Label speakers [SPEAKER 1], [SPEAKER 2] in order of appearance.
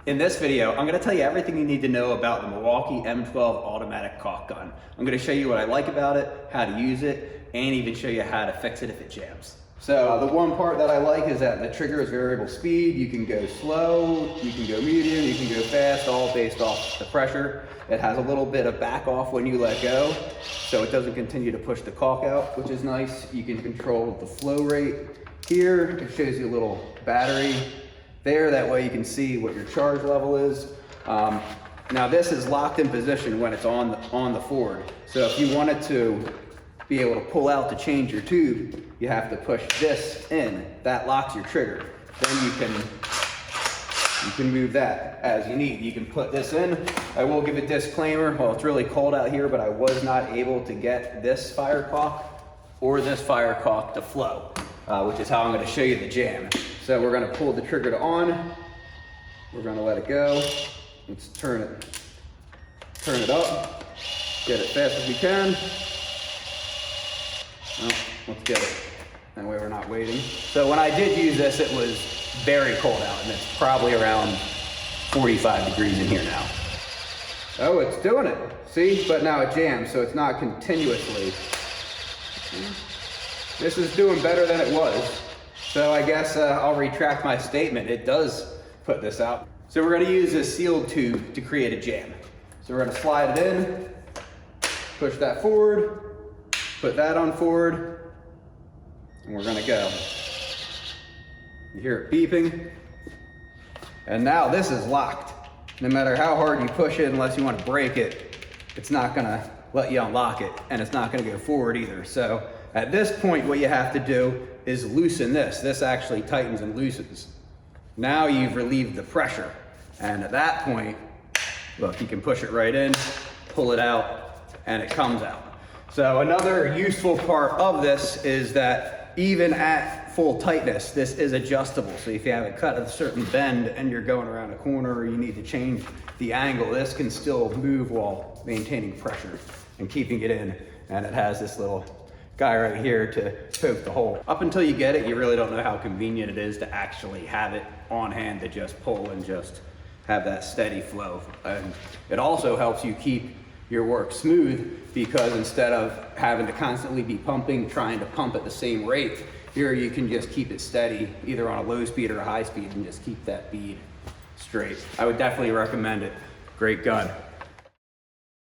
[SPEAKER 1] In this video, I'm going to tell you everything you need to know about the Milwaukee M12 automatic caulk gun. I'm going to show you what I like about it, how to use it, and even show you how to fix it if it jams. So the one part that I like is that the trigger is variable speed. You can go slow, you can go medium, you can go fast, all based off the pressure. It has a little bit of back off when you let go, so it doesn't continue to push the caulk out, which is nice. You can control the flow rate here. It shows you a little battery there, that way you can see what your charge level is. Now this is locked in position when it's on the Ford. So if you wanted to be able to pull out to change your tube, you have to push this in. That locks your trigger. Then you can move that as you need. You can put this in. I will give a disclaimer. Well, it's really cold out here, but I was not able to get this fire caulk or this fire caulk to flow, which is how I'm going to show you the jam. So we're going to pull the trigger to on. We're going to let it go. Let's turn it up. Get it fast as we can. Oh, let's get it. That way we're not waiting. So when I did use this, it was very cold out, and it's probably around 45 degrees in here now. Oh, it's doing it. See? But now it jams, so it's not continuously. This is doing better than it was. So I guess I'll retract my statement. It does put this out. So we're going to use this sealed tube to create a jam. So we're going to slide it in, push that forward, put that on forward, and we're going to go. You hear it beeping. And now this is locked. No matter how hard you push it, unless you want to break it, it's not going to let you unlock it, and it's not going to go forward either. So at this point, what you have to do is loosen this. This actually tightens and loosens. Now you've relieved the pressure. And at that point, look, you can push it right in, pull it out, and it comes out. So another useful part of this is that even at full tightness, this is adjustable. So if you have it cut at a certain bend and you're going around a corner or you need to change the angle, this can still move while maintaining pressure and keeping it in. And it has this little guy right here to poke the hole. Up until you get it, you really don't know how convenient it is to actually have it on hand to just pull and just have that steady flow. And it also helps you keep your work smooth, because instead of having to constantly be pumping, trying to pump at the same rate, here you can just keep it steady, either on a low speed or a high speed, and just keep that bead straight. I would definitely recommend it. Great gun.